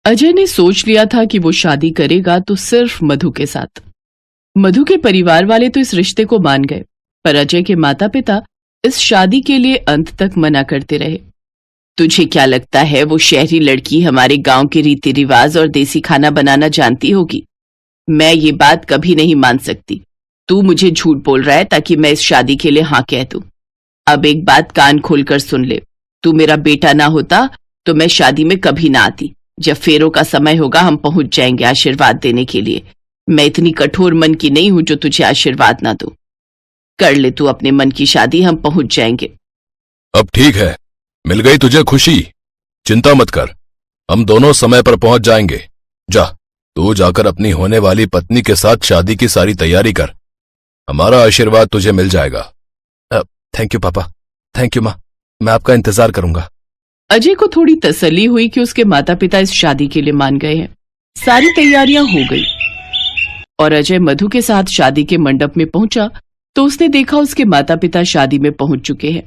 अजय ने सोच लिया था कि वो शादी करेगा तो सिर्फ मधु के साथ। मधु के परिवार वाले तो इस रिश्ते को मान गए, पर अजय के माता पिता इस शादी के लिए अंत तक मना करते रहे। तुझे क्या लगता है वो शहरी लड़की हमारे गांव के रीति रिवाज और देसी खाना बनाना जानती होगी? मैं ये बात कभी नहीं मान सकती। तू मुझे झूठ बोल रहा है ताकि मैं इस शादी के लिए हाँ कह दूं। अब एक बात कान खोलकर सुन ले, तू मेरा बेटा ना होता तो मैं शादी में कभी ना आती। जब फेरों का समय होगा हम पहुंच जाएंगे आशीर्वाद देने के लिए। मैं इतनी कठोर मन की नहीं हूं जो तुझे आशीर्वाद ना दूं। कर ले तू अपने मन की शादी, हम पहुंच जाएंगे। अब ठीक है, मिल गई तुझे खुशी, चिंता मत कर, हम दोनों समय पर पहुंच जाएंगे। जा, तू जाकर अपनी होने वाली पत्नी के साथ शादी की सारी तैयारी कर, हमारा आशीर्वाद तुझे मिल जाएगा। थैंक यू पापा, थैंक यू माँ, मैं आपका इंतजार करूंगा। अजय को थोड़ी तसल्ली हुई कि उसके माता पिता इस शादी के लिए मान गए हैं। सारी तैयारियां हो गई और अजय मधु के साथ शादी के मंडप में पहुंचा तो उसने देखा उसके माता पिता शादी में पहुंच चुके हैं।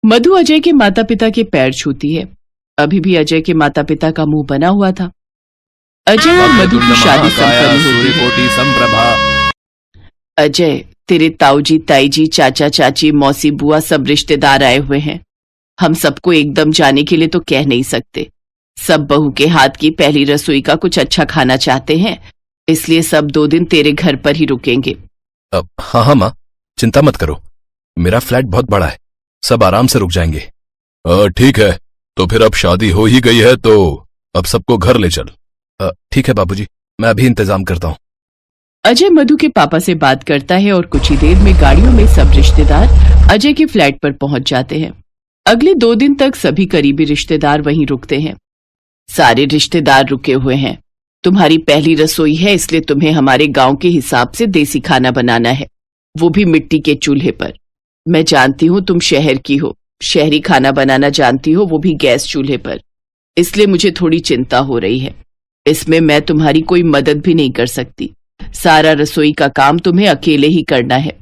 मधु अजय के माता पिता के पैर छूती है। अभी भी अजय के माता पिता का मुंह बना हुआ था। अजय और मधु की शादी संपन्न होती है। अजय, तेरे ताऊजी, ताईजी, चाचा, चाची, मौसी, बुआ सब रिश्तेदार आए हुए हैं। हम सबको एकदम जाने के लिए तो कह नहीं सकते। सब बहू के हाथ की पहली रसोई का कुछ अच्छा खाना चाहते हैं, इसलिए सब 2 दिन तेरे घर पर ही रुकेंगे। हाँ माँ, चिंता मत करो, मेरा फ्लैट बहुत बड़ा है, सब आराम से रुक जाएंगे। ठीक है, तो फिर अब शादी हो ही गई है तो अब सबको घर ले चल। ठीक है बाबूजी, मैं अभी इंतजाम करता हूँ। अजय मधु के पापा से बात करता है और कुछ ही देर में गाड़ियों में सब रिश्तेदार अजय के फ्लैट पर पहुंच जाते हैं। अगले 2 दिन तक सभी करीबी रिश्तेदार वहीं रुकते हैं। सारे रिश्तेदार रुके हुए हैं। तुम्हारी पहली रसोई है, इसलिए तुम्हें हमारे गांव के हिसाब से देसी खाना बनाना है, वो भी मिट्टी के चूल्हे पर। मैं जानती हूँ तुम शहर की हो, शहरी खाना बनाना जानती हो, वो भी गैस चूल्हे पर, इसलिए मुझे थोड़ी चिंता हो रही है। इसमें मैं तुम्हारी कोई मदद भी नहीं कर सकती। सारा रसोई का काम तुम्हें अकेले ही करना है।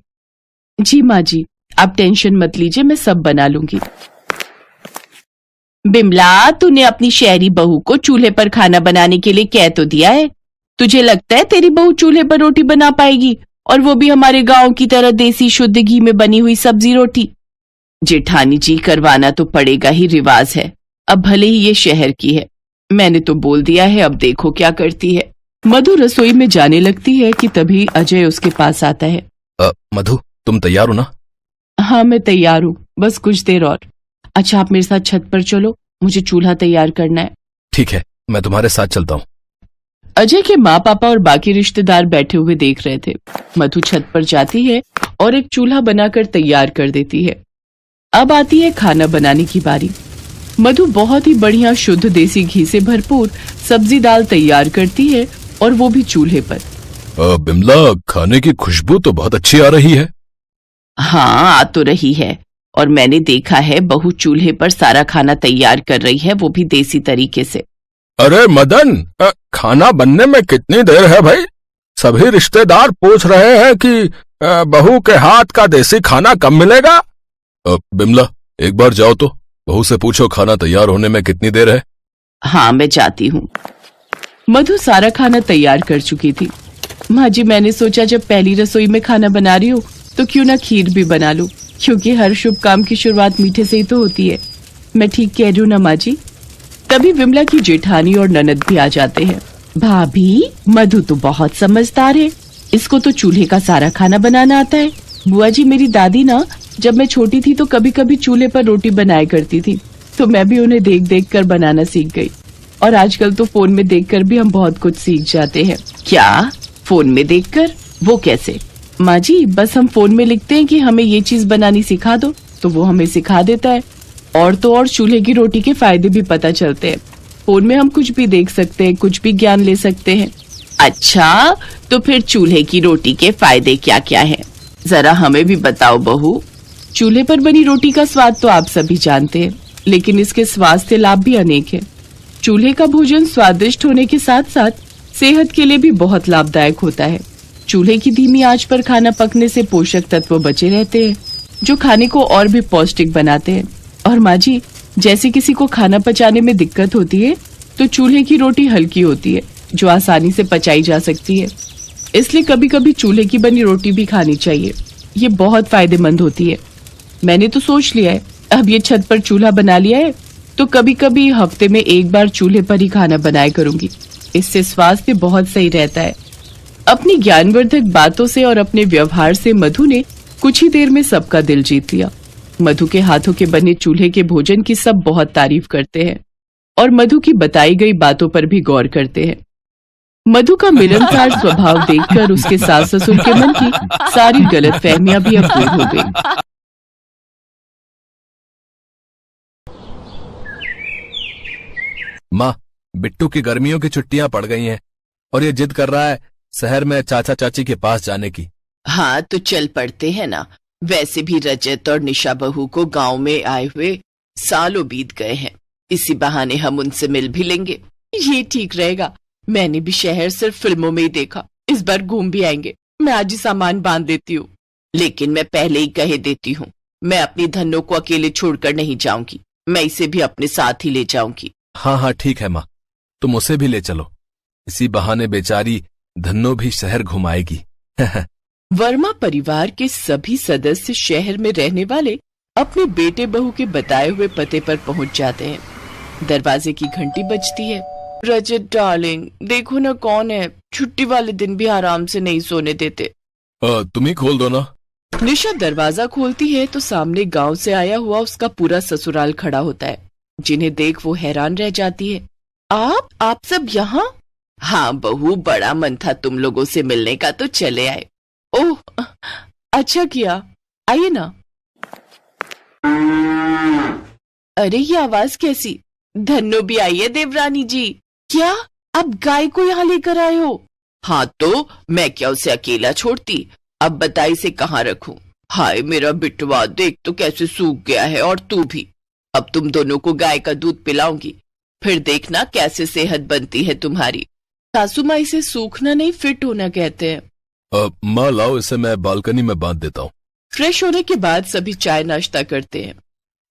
जी माँ जी, आप टेंशन मत लीजिए, मैं सब बना लूंगी। बिमला, तूने अपनी शहरी बहू को चूल्हे पर खाना बनाने के लिए कह तो दिया है। तुझे लगता है तेरी बहू चूल्हे पर रोटी बना पाएगी, और वो भी हमारे गांव की तरह देसी शुद्ध घी में बनी हुई सब्जी रोटी? जेठानी जी, करवाना तो पड़ेगा ही, रिवाज है। अब भले ही ये शहर की है, मैंने तो बोल दिया है, अब देखो क्या करती है। मधु रसोई में जाने लगती है कि तभी अजय उसके पास आता है। मधु, तुम तैयार हो ना? हाँ मैं तैयार हूँ, बस कुछ देर और। अच्छा आप मेरे साथ छत पर चलो, मुझे चूल्हा तैयार करना है। ठीक है, मैं तुम्हारे साथ चलता हूँ। अजय के माँ पापा और बाकी रिश्तेदार बैठे हुए देख रहे थे। मधु छत पर जाती है और एक चूल्हा बनाकर तैयार कर देती है। अब आती है खाना बनाने की बारी। मधु बहुत ही बढ़िया शुद्ध देसी घी से भरपूर सब्जी दाल तैयार करती है, और वो भी चूल्हे पर। बिमला, खाने की खुशबू तो बहुत अच्छी आ रही है। हाँ आ तो रही है, और मैंने देखा है बहू चूल्हे पर सारा खाना तैयार कर रही है, वो भी देसी तरीके से। अरे मदन, खाना बनने में कितनी देर है भाई? सभी रिश्तेदार पूछ रहे हैं कि बहू के हाथ का देसी खाना कब मिलेगा? बिमला, एक बार जाओ तो बहू से पूछो खाना तैयार होने में कितनी देर है। हाँ मैं जाती हूँ। मधु सारा खाना तैयार कर चुकी थी। माँ जी, मैंने सोचा जब पहली रसोई में खाना बना रही हूँ तो क्यों ना खीर भी बना लूं, क्योंकि हर शुभ काम की शुरुआत मीठे से ही तो होती है। मैं ठीक कह रही हूँ ना माँ जी? तभी विमला की जेठानी और ननद भी आ जाते हैं। भाभी, मधु तो बहुत समझदार है, इसको तो चूल्हे का सारा खाना बनाना आता है। बुआ जी, मेरी दादी ना जब मैं छोटी थी तो कभी कभी चूल्हे पर रोटी बनाया करती थी, तो मैं भी उन्हें देख देख कर बनाना सीख गई। और आजकल तो फोन में देखकर भी हम बहुत कुछ सीख जाते हैं। क्या? फोन में देखकर? वो कैसे? माँ जी, बस हम फोन में लिखते हैं कि हमें ये चीज बनानी सिखा दो, तो वो हमें सिखा देता है। और तो और चूल्हे की रोटी के फायदे भी पता चलते हैं। फोन में हम कुछ भी देख सकते हैं, कुछ भी ज्ञान ले सकते हैं। अच्छा, तो फिर चूल्हे की रोटी के फायदे क्या क्या हैं? जरा हमें भी बताओ बहू। चूल्हे पर बनी रोटी का स्वाद तो आप सभी जानते हैं, लेकिन इसके स्वास्थ्य लाभ भी अनेक हैं। चूल्हे का भोजन स्वादिष्ट होने के साथ साथ सेहत के लिए भी बहुत लाभदायक होता है। चूल्हे की धीमी आंच पर खाना पकने से पोषक तत्व बचे रहते हैं, जो खाने को और भी पौष्टिक बनाते हैं। और माँ जी, जैसे किसी को खाना पचाने में दिक्कत होती है तो चूल्हे की रोटी हल्की होती है, जो आसानी से पचाई जा सकती है। इसलिए कभी कभी चूल्हे की बनी रोटी भी खानी चाहिए, ये बहुत फायदेमंद होती है। मैंने तो सोच लिया है, अब ये छत पर चूल्हा बना लिया है तो कभी कभी हफ्ते में एक बार चूल्हे पर ही खाना बनाया करूंगी। इससे स्वास्थ्य बहुत सही रहता है। अपनी ज्ञानवर्धक बातों से और अपने व्यवहार से मधु ने कुछ ही देर में सबका दिल जीत लिया। मधु के हाथों के बने चूल्हे के भोजन की सब बहुत तारीफ करते हैं और मधु की बताई गई बातों पर भी गौर करते हैं। मधु का मिलनसार स्वभाव देखकर उसके सास ससुर के मन की सारी गलतफहमियां भी अब दूर हो गई। माँ, बिट्टू की गर्मियों की छुट्टियां पड़ गई हैं और ये जिद कर रहा है शहर में चाचा चाची के पास जाने की। हाँ तो चल पड़ते हैं ना। वैसे भी रजत और निशा बहू को गांव में आए हुए सालों बीत गए हैं, इसी बहाने हम उनसे मिल भी लेंगे। ये ठीक रहेगा। मैंने भी शहर सिर्फ फिल्मों में ही देखा, इस बार घूम भी आएंगे। मैं आज ही सामान बांध देती हूँ, लेकिन मैं पहले ही कह देती हूँ, मैं अपनी धन्नो को अकेले छोड़कर नहीं जाऊंगी, मैं इसे भी अपने साथ ही ले जाऊंगी। हाँ हाँ ठीक है माँ, तुम उसे भी ले चलो, इसी बहाने बेचारी धन्नो भी शहर घुमाएगी। वर्मा परिवार के सभी सदस्य शहर में रहने वाले अपने बेटे बहू के बताए हुए पते पर पहुंच जाते हैं। दरवाजे की घंटी बजती है। रजत डार्लिंग, देखो ना कौन है, छुट्टी वाले दिन भी आराम से नहीं सोने देते। तुम ही खोल दो ना। निशा दरवाजा खोलती है तो सामने गांव से आया हुआ उसका पूरा ससुराल खड़ा होता है, जिन्हें देख वो हैरान रह जाती है। आप सब यहाँ? हाँ बहू, बड़ा मन था तुम लोगों से मिलने का तो चले आए। ओह अच्छा किया, आइए ना। अरे ये आवाज कैसी? धन्नो भी आई है देवरानी जी। क्या अब गाय को यहाँ लेकर आए हो? हाँ तो मैं क्या उसे अकेला छोड़ती, अब बताई से कहाँ रखूं। हाय मेरा बिटवा, देख तो कैसे सूख गया है, और तू भी। अब तुम दोनों को गाय का दूध पिलाऊंगी, फिर देखना कैसे सेहत बनती है तुम्हारी। सासू माँ इसे सूखना नहीं फिट होना कहते हैं। माँ लाओ, इसे मैं बालकनी में बांध देता हूँ। फ्रेश होने के बाद सभी चाय नाश्ता करते हैं।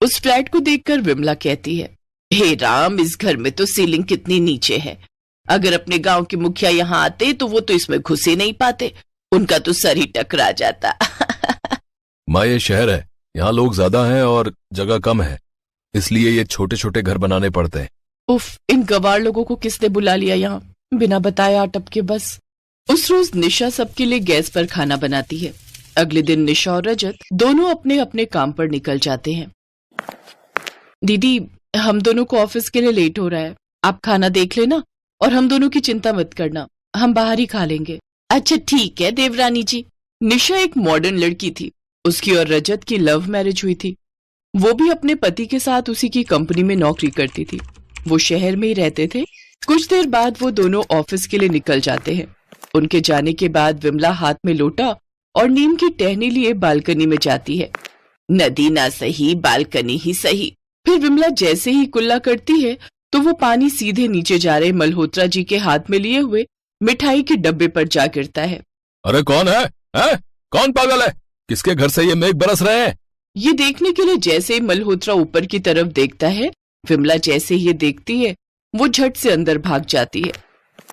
उस फ्लैट को देखकर विमला कहती है, हे राम, इस घर में तो सीलिंग कितनी नीचे है। अगर अपने गांव के मुखिया यहाँ आते तो वो तो इसमें घुस ही नहीं पाते, उनका तो सर ही टकरा जाता। माँ ये शहर है, यहाँ लोग ज्यादा हैं और जगह कम है, इसलिए ये छोटे छोटे घर बनाने पड़ते हैं। उफ, इन गवार लोगों को किसने बुला लिया यहाँ, बिना बताए अटप के बस। उस रोज निशा सबके लिए गैस पर खाना बनाती है। अगले दिन निशा और रजत दोनों अपने अपने काम पर निकल जाते हैं। दीदी, हम दोनों को ऑफिस के लिए लेट हो रहा है, आप खाना देख लेना और हम दोनों की चिंता मत करना, हम बाहर ही खा लेंगे। अच्छा ठीक है देवरानी जी। निशा एक मॉडर्न लड़की थी, उसकी और रजत की लव मैरिज हुई थी। वो भी अपने पति के साथ उसी की कंपनी में नौकरी करती थी। वो शहर में ही रहते थे। कुछ देर बाद वो दोनों ऑफिस के लिए निकल जाते हैं। उनके जाने के बाद विमला हाथ में लोटा और नीम की टहनी लिए बालकनी में जाती है। नदी ना सही, बालकनी ही सही। फिर विमला जैसे ही कुल्ला करती है तो वो पानी सीधे नीचे जा रहे मल्होत्रा जी के हाथ में लिए हुए मिठाई के डब्बे पर जा गिरता है। अरे कौन है? कौन पागल है? किसके घर से ये मेघ बरस रहे हैं? ये देखने के लिए जैसे ही मल्होत्रा ऊपर की तरफ देखता है, विमला जैसे ही ये देखती है वो झट से अंदर भाग जाती है।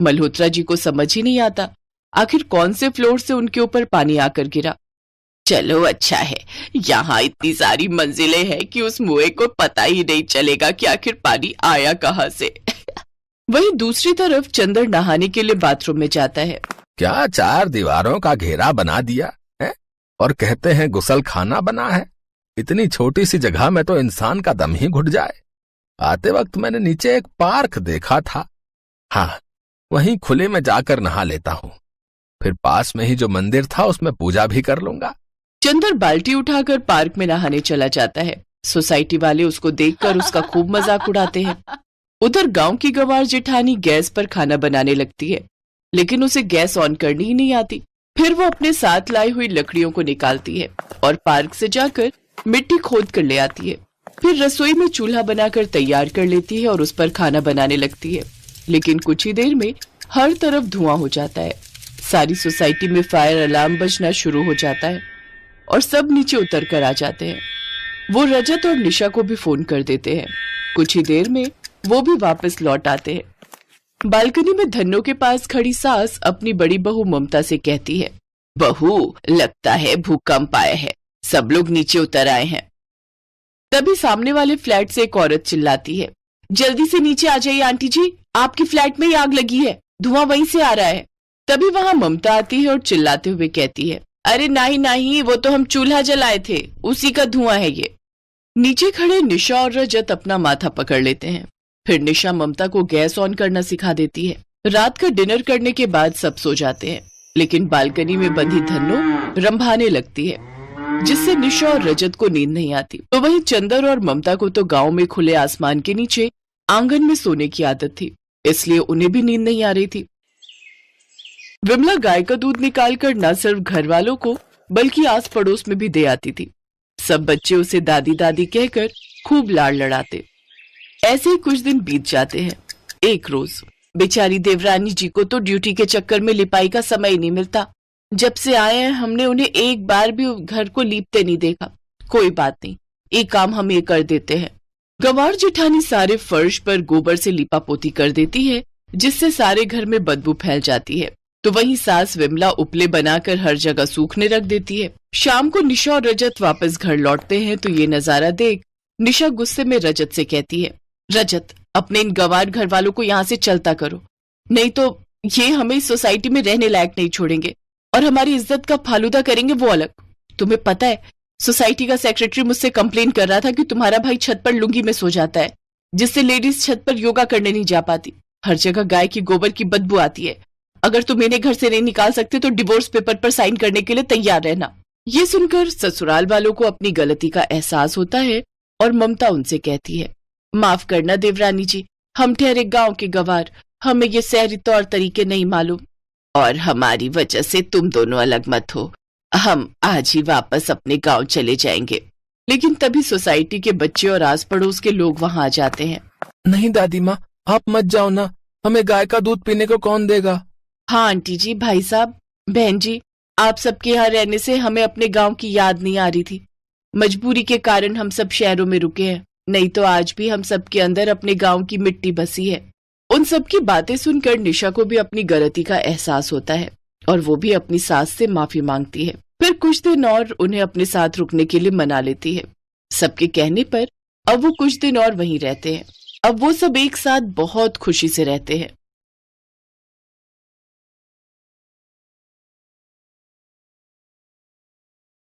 मल्होत्रा जी को समझ ही नहीं आता आखिर कौन से फ्लोर से उनके ऊपर पानी आकर गिरा। चलो अच्छा है, यहाँ इतनी सारी मंजिलें हैं कि उस मुए को पता ही नहीं चलेगा कि आखिर पानी आया कहाँ से। वहीं दूसरी तरफ चंदर नहाने के लिए बाथरूम में जाता है। क्या 4 दीवारों का घेरा बना दिया है और कहते हैं गुसल खाना बना है। इतनी छोटी सी जगह में तो इंसान का दम ही घुट जाए। आते वक्त मैंने नीचे एक पार्क देखा था, हाँ वहीं खुले में जाकर नहा लेता हूँ, फिर पास में ही जो मंदिर था उसमें पूजा भी कर लूंगा। चंदर बाल्टी उठाकर पार्क में नहाने चला जाता है। सोसाइटी वाले उसको देखकर उसका खूब मजाक उड़ाते हैं। उधर गांव की गवार जेठानी गैस पर खाना बनाने लगती है, लेकिन उसे गैस ऑन करनी ही नहीं आती। फिर वो अपने साथ लाई हुई लकड़ियों को निकालती है और पार्क से जाकर मिट्टी खोद कर ले आती है। फिर रसोई में चूल्हा बनाकर तैयार कर लेती है और उस पर खाना बनाने लगती है। लेकिन कुछ ही देर में हर तरफ धुआं हो जाता है। सारी सोसाइटी में फायर अलार्म बजना शुरू हो जाता है और सब नीचे उतर कर आ जाते हैं। वो रजत और निशा को भी फोन कर देते हैं। कुछ ही देर में वो भी वापस लौट आते हैं। बालकनी में धन्नो के पास खड़ी सास अपनी बड़ी बहू ममता से कहती है, बहू लगता है भूकंप आया है, सब लोग नीचे उतर आए हैं। तभी सामने वाले फ्लैट से एक औरत चिल्लाती है, जल्दी से नीचे आ जाइए आंटी जी, आपकी फ्लैट में ही आग लगी है, धुआं वहीं से आ रहा है। तभी वहां ममता आती है और चिल्लाते हुए कहती है, अरे नहीं नहीं, वो तो हम चूल्हा जलाए थे, उसी का धुआं है ये। नीचे खड़े निशा और रजत अपना माथा पकड़ लेते हैं। फिर निशा ममता को गैस ऑन करना सिखा देती है। रात का डिनर करने के बाद सब सो जाते हैं, लेकिन बालकनी में बंधी धन्नो रंभाने लगती है, जिससे निशा और रजत को नींद नहीं आती। तो वहीं चंदर और ममता को तो गांव में खुले आसमान के नीचे आंगन में सोने की आदत थी, इसलिए उन्हें भी नींद नहीं आ रही थी। विमला गाय का दूध निकालकर न सिर्फ घर वालों को बल्कि आस पड़ोस में भी दे आती थी। सब बच्चे उसे दादी दादी कहकर खूब लाड़ लड़ाते। ऐसे ही कुछ दिन बीत जाते हैं। एक रोज बेचारी देवरानी जी को तो ड्यूटी के चक्कर में लिपाई का समय ही नहीं मिलता। जब से आए हैं हमने उन्हें एक बार भी घर को लीपते नहीं देखा। कोई बात नहीं, एक काम हम ये कर देते हैं। गंवार जेठानी सारे फर्श पर गोबर से लिपा पोती कर देती है, जिससे सारे घर में बदबू फैल जाती है। तो वहीं सास विमला उपले बनाकर हर जगह सूखने रख देती है। शाम को निशा और रजत वापस घर लौटते हैं तो ये नजारा देख निशा गुस्से में रजत से कहती है, रजत अपने इन गंवार घर वालों को यहाँ से चलता करो, नहीं तो ये हमें इस सोसाइटी में रहने लायक नहीं छोड़ेंगे और हमारी इज्जत का फालूदा करेंगे वो अलग। तुम्हें पता है सोसाइटी का सेक्रेटरी मुझसे कंप्लेन कर रहा था कि तुम्हारा भाई छत पर लुंगी में सो जाता है, जिससे लेडीज छत पर योगा करने नहीं जा पाती। हर जगह गाय की गोबर की बदबू आती है। अगर तुम इन्हें घर से नहीं निकाल सकते तो डिवोर्स पेपर पर साइन करने के लिए तैयार रहना। ये सुनकर ससुराल वालों को अपनी गलती का एहसास होता है और ममता उनसे कहती है, माफ करना देवरानी जी, हम ठहरे गांव के गंवार, हमें ये शहरी तौर तरीके नहीं मालूम और हमारी वजह से तुम दोनों अलग मत हो। हम आज ही वापस अपने गांव चले जाएंगे। लेकिन तभी सोसाइटी के बच्चे और आस पड़ोस के लोग वहां आ जाते हैं। नहीं दादी माँ, आप मत जाओ ना, हमें गाय का दूध पीने को कौन देगा। हाँ आंटी जी, भाई साहब, बहन जी, आप सबके यहाँ रहने से हमें अपने गांव की याद नहीं आ रही थी। मजबूरी के कारण हम सब शहरों में रुके हैं, नहीं तो आज भी हम सबके अंदर अपने गांव की मिट्टी बसी है। उन सब की बातें सुनकर निशा को भी अपनी गलती का एहसास होता है और वो भी अपनी सास से माफी मांगती है। फिर कुछ दिन और उन्हें अपने साथ रुकने के लिए मना लेती है। सबके कहने पर अब वो कुछ दिन और वहीं रहते हैं। अब वो सब एक साथ बहुत खुशी से रहते हैं।